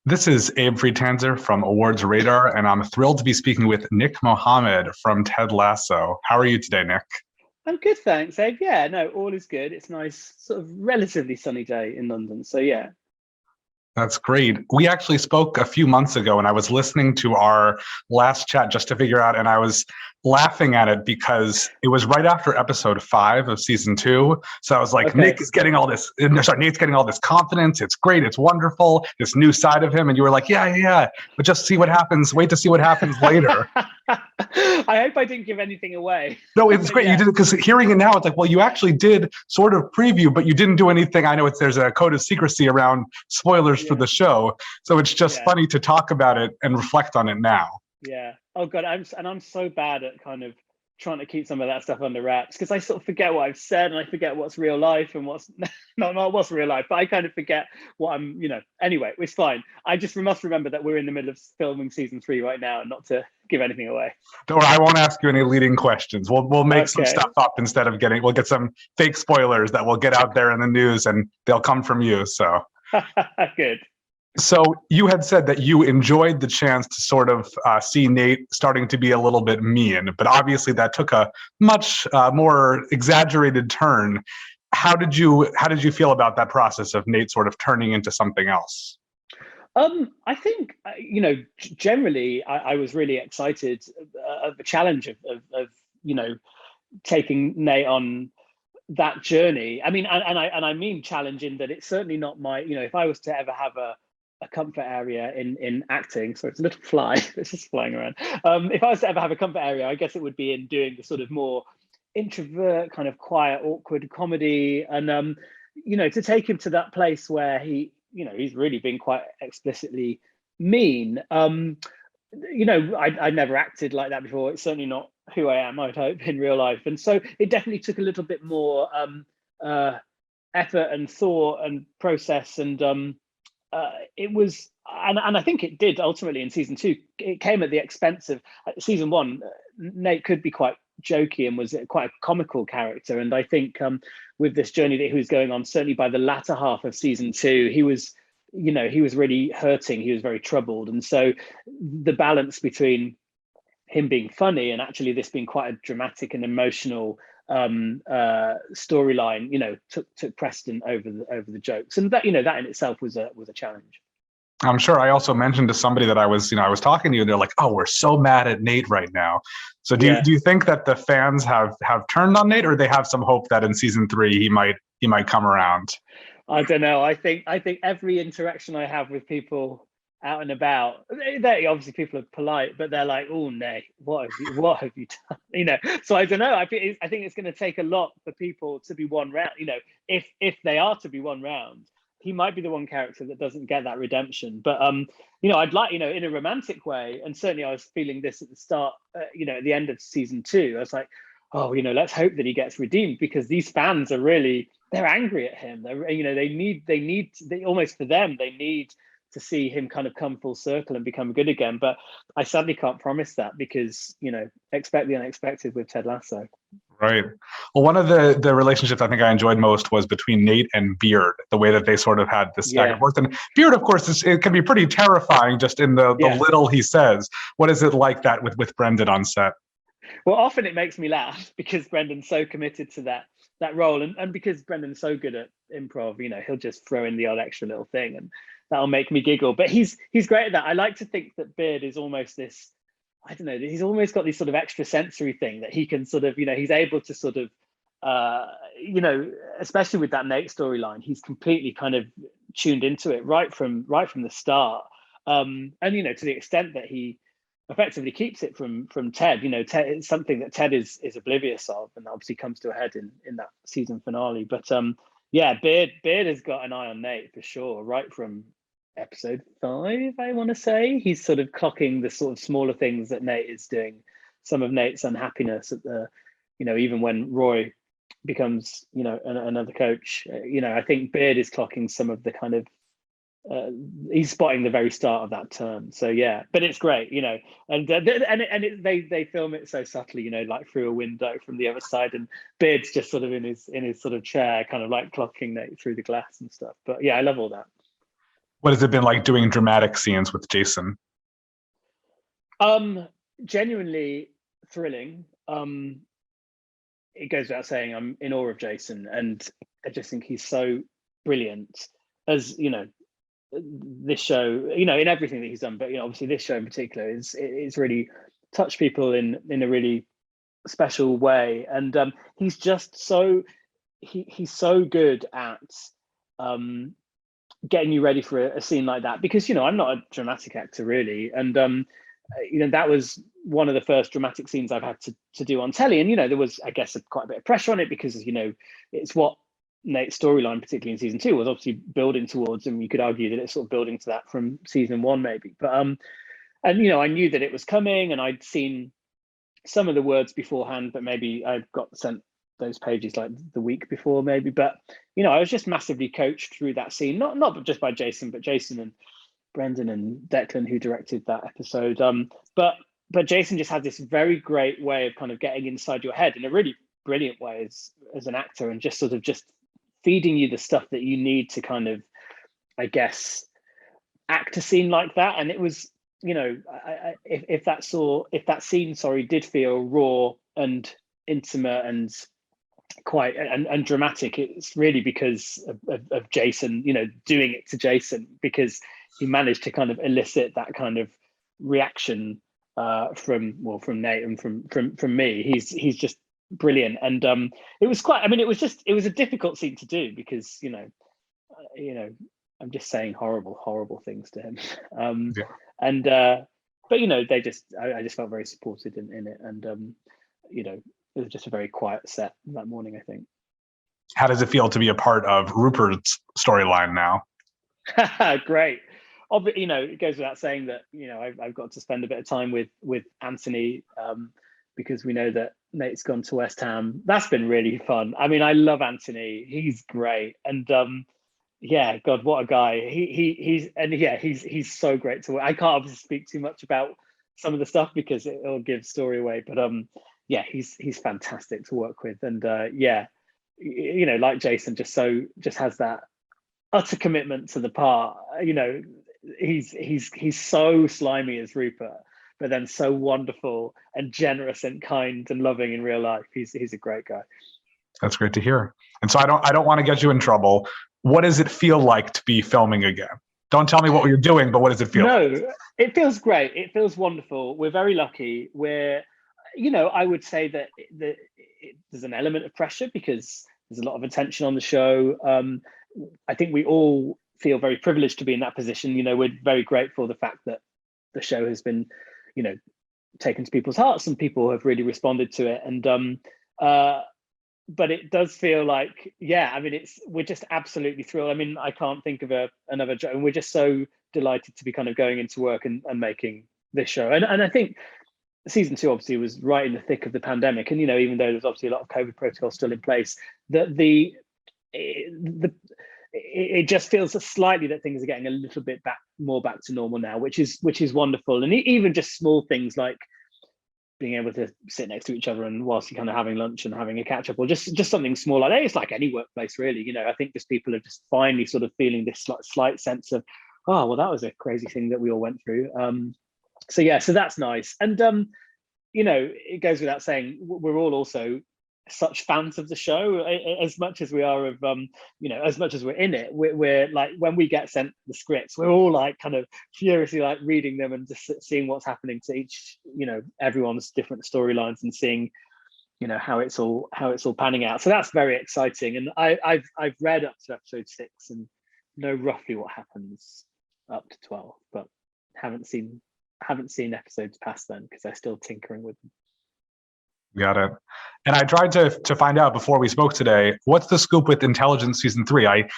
This is Abe Friedtanzer from Awards Radar, and I'm thrilled to be speaking with Nick Mohammed from Ted Lasso. How are you today, Nick? I'm good, thanks, Abe. Yeah, no, all is good. It's a nice, sort of relatively sunny day in London. So yeah. That's great. We actually spoke a few months ago, and I was listening to our last chat just to figure out, and I was laughing at it because it was right after episode 5 of season 2. So I was like, Okay. Nate's getting all this confidence. It's great. It's wonderful. This new side of him. And you were like, yeah, but just see what happens. Wait to see what happens later. I hope I didn't give anything away. No, it was But great. You yeah, did it because hearing it now, it's like, well, you actually did sort of preview, but you didn't do anything. I know there's a code of secrecy around spoilers for yeah, the show, so it's just yeah, funny to talk about it and reflect on it now. yeah. Oh God, I'm so bad at kind of trying to keep some of that stuff under wraps because I sort of forget what I've said and I forget what's real life and what's not what's real life, but I kind of forget what Anyway, it's fine. I just must remember that we're in the middle of filming season 3 right now and not to give anything away. Don't worry, I won't ask you any leading questions. We'll make some Okay. stuff up instead of we'll get some fake spoilers that will get out there in the news, and they'll come from you. Good. So you had said that you enjoyed the chance to sort of see Nate starting to be a little bit mean, but obviously that took a much more exaggerated turn. How did you feel about that process of Nate sort of turning into something else? I think generally, I was really excited of the challenge of you know taking Nate on that journey. I mean, and I mean challenging that it's certainly not my. If I was to ever have a comfort area in acting, so it's a little fly that's just flying around. If I was to ever have a comfort area, I guess it would be in doing the sort of more introvert, kind of quiet, awkward comedy, and to take him to that place where he's really been quite explicitly mean. I never acted like that before. It's certainly not who I am, I'd hope, in real life. And so it definitely took a little bit more uh, effort and thought and process. And it was, and I think it did ultimately in season 2. It came at the expense of season 1. Nate could be quite jokey and was quite a comical character. And I think with this journey that he was going on, certainly by the latter half of season 2, he was really hurting. He was very troubled. And so the balance between him being funny and actually this being quite a dramatic and emotional storyline, took precedent over the jokes, and that that in itself was a challenge. I'm sure I also mentioned to somebody that I was talking to you, and they're like, "Oh, we're so mad at Nate right now." So do you, Yeah. do you think that the fans have turned on Nate, or they have some hope that in season 3 he might come around? I don't know. I think every interaction I have with people out and about, they obviously people are polite, but they're like, "Oh, Nate, what have you done?" So I don't know. I think it's going to take a lot for people to be one round. If they are to be one round, he might be the one character that doesn't get that redemption. But I'd like, in a romantic way, and certainly I was feeling this at the start. At the end of season 2, I was like, oh, let's hope that he gets redeemed because these fans are really they're angry at him. They almost for them they need to see him kind of come full circle and become good again. But I sadly can't promise that because expect the unexpected with Ted Lasso. Right. Well, one of the relationships I think I enjoyed most was between Nate and Beard, the way that they sort of had this back and Yeah, forth. And Beard, of course, it can be pretty terrifying just in the yeah. little he says. What is it like that with Brendan on set? Well, often it makes me laugh because Brendan's so committed to that role, and because Brendan's so good at improv, he'll just throw in the odd extra little thing, and that'll make me giggle. But he's great at that. I like to think that Beard is almost this. I don't know. He's almost got this sort of extra sensory thing that he can sort of, he's able to sort of, especially with that Nate storyline, he's completely kind of tuned into it right from the start. And to the extent that he effectively keeps it from Ted. Ted, it's something that Ted is oblivious of, and obviously comes to a head in that season finale. But yeah, Beard has got an eye on Nate for sure, right from episode 5. I want to say he's sort of clocking the sort of smaller things that Nate is doing. Some of Nate's unhappiness at the, even when Roy becomes, another coach. I think Beard is clocking some of the kind of he's spotting the very start of that turn. So yeah, but it's great, they film it so subtly, like through a window from the other side, and Beard's just sort of in his sort of chair, kind of like clocking Nate through the glass and stuff. But yeah, I love all that. What has it been like doing dramatic scenes with Jason? Genuinely thrilling. It goes without saying, I'm in awe of Jason, and I just think he's so brilliant. As you know, this show, in everything that he's done, but obviously this show in particular it's really touched people in a really special way, and he's just he's so good at getting you ready for a scene like that, because I'm not a dramatic actor really, and that was one of the first dramatic scenes I've had to do on telly, and there was, I guess, quite a bit of pressure on it, because it's what Nate's storyline, particularly in season 2, was obviously building towards, and you could argue that it's sort of building to that from season 1 maybe, but and I knew that it was coming, and I'd seen some of the words beforehand, but maybe I got sent those pages like the week before maybe, but I was just massively coached through that scene, not just by Jason, but Jason and Brendan and Declan, who directed that episode, but Jason just had this very great way of kind of getting inside your head in a really brilliant way as an actor, and just sort of just feeding you the stuff that you need to kind of, I guess, act a scene like that. And it was, if that scene, did feel raw and intimate and quite and dramatic, it's really because of Jason, doing it to Jason, because he managed to kind of elicit that kind of reaction from Nate and from me. He's just brilliant, and it was a difficult scene to do, because I'm just saying horrible things to him, and but I just felt very supported in it, and it was just a very quiet set that morning, I think. How does it feel to be a part of Rupert's storyline now? Great. It goes without saying that I've got to spend a bit of time with Anthony, because we know that Nate's gone to West Ham. That's been really fun. I mean, I love Anthony. He's great, and yeah, God, what a guy. He's so great to work. I can't obviously speak too much about some of the stuff because it'll give story away, but yeah, he's fantastic to work with, and yeah, like Jason, just has that utter commitment to the part. He's so slimy as Rupert, but then so wonderful and generous and kind and loving in real life. He's a great guy. That's great to hear. And so I don't want to get you in trouble. What does it feel like to be filming again? Don't tell me what you're doing, but what does it feel like? No, it feels great. It feels wonderful. We're very lucky. I would say that there's an element of pressure because there's a lot of attention on the show. I think we all feel very privileged to be in that position. We're very grateful for the fact that the show has been, taken to people's hearts and people have really responded to it. And but it does feel like, we're just absolutely thrilled. I mean, I can't think of another job, and we're just so delighted to be kind of going into work and making this show. And I think season 2 obviously was right in the thick of the pandemic, and even though there's obviously a lot of COVID protocols still in place, that it just feels slightly that things are getting a little bit more back to normal now, which is wonderful. And even just small things like being able to sit next to each other and whilst you're kind of having lunch and having a catch up, or just something small like that. It's like any workplace really. I think just people are just finally sort of feeling this slight sense of, oh well, that was a crazy thing that we all went through. So that's nice. And it goes without saying, we're all also such fans of the show, as much as we are of as much as we're in it. We're like, when we get sent the scripts, we're all like kind of furiously like reading them and just seeing what's happening to each, everyone's different storylines, and seeing how it's all panning out. So that's very exciting. And I've read up to episode 6 and know roughly what happens up to 12, but haven't seen episodes past then because they're still tinkering with them. Got it. And I tried to find out before we spoke today, what's the scoop with Intelligence season 3? I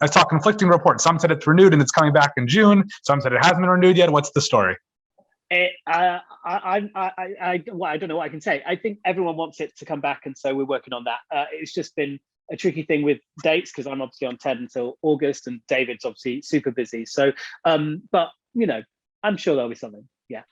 saw conflicting reports. Some said it's renewed and it's coming back in June. Some said it hasn't been renewed yet. What's the story? I don't know what I can say. I think everyone wants it to come back, and so we're working on that. It's just been a tricky thing with dates because I'm obviously on TED until August, and David's obviously super busy. So, but I'm sure there'll be something. Yeah.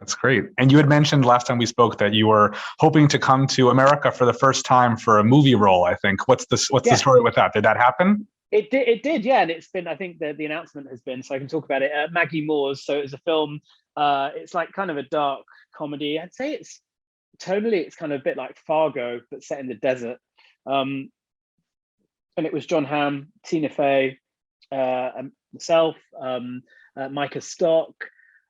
That's great. And you had mentioned last time we spoke that you were hoping to come to America for the first time for a movie role, I think. What's the story with that? Did that happen? It did, yeah, and it's been. I think the announcement has been, so I can talk about it. Maggie Moore's. So it's a film. It's like kind of a dark comedy. I'd say it's tonally, it's kind of a bit like Fargo, but set in the desert. And it was John Hamm, Tina Fey, and myself, Micah Stock,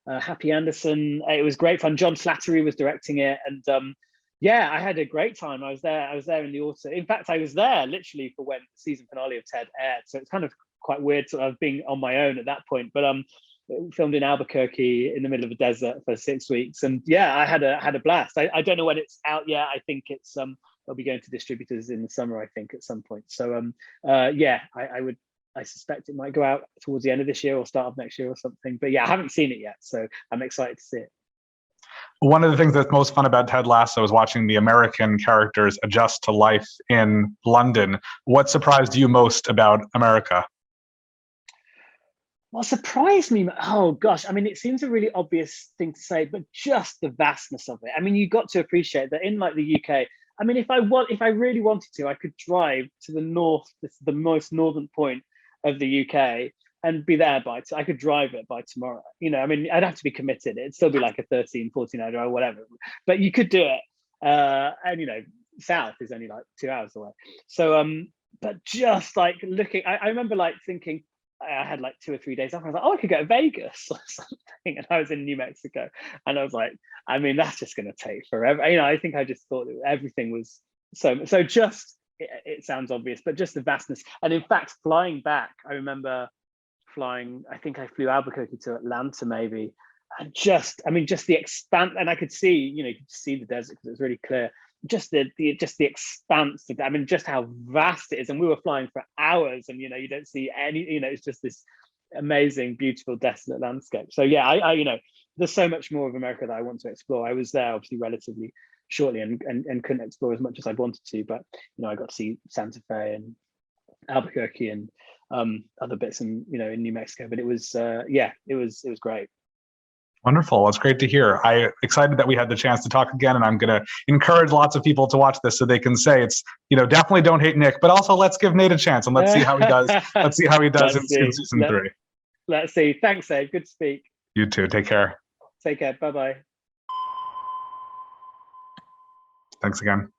Happy Anderson. It was great fun. John Slattery was directing it, and yeah, I had a great time. I was there in the autumn. In fact, I was there literally for when the season finale of Ted aired. So it's kind of quite weird sort of being on my own at that point. But filmed in Albuquerque in the middle of a desert for 6 weeks, and yeah, I had a blast. I don't know when it's out yet. I think it's they'll be going to distributors in the summer, I think, at some point. So yeah, I suspect it might go out towards the end of this year or start of next year or something. But yeah, I haven't seen it yet, so I'm excited to see it. One of the things that's most fun about Ted Lasso is watching the American characters adjust to life in London. What surprised you most about America? What surprised me, oh gosh, I mean, it seems a really obvious thing to say, but just the vastness of it. I mean, you got to appreciate that in like the UK, I mean, if I really wanted to, I could drive to the north, the most northern point of the UK, and be there I could drive it by tomorrow. You know, I mean, I'd have to be committed. It'd still be like a 13, 14 hour or whatever, but you could do it. And you know, south is only like 2 hours away. So, but just like looking, I remember like thinking, I had like 2 or 3 days off. I was like, oh, I could go to Vegas or something. And I was in New Mexico. And I was like, I mean, that's just going to take forever. You know, I think I just thought that everything was so just, it sounds obvious, but just the vastness. And in fact, flying back, I remember I think I flew Albuquerque to Atlanta maybe. And just the expanse, and I could see, you could see the desert because it was really clear. Just the expanse of, I mean, just how vast it is. And we were flying for hours, and you don't see any, it's just this amazing, beautiful, desolate landscape. So yeah, I there's so much more of America that I want to explore. I was there obviously relatively shortly and couldn't explore as much as I wanted to, but I got to see Santa Fe and Albuquerque and other bits in New Mexico. But it was it was great. Wonderful. It's great to hear. I'm excited that we had the chance to talk again, and I'm going to encourage lots of people to watch this so they can say it's, definitely don't hate Nick, but also let's give Nate a chance and let's see how he does. Let's see how he does in season 3. Let's see. Thanks, Dave. Good to speak. You too. Take care. Take care. Bye-bye. Thanks again.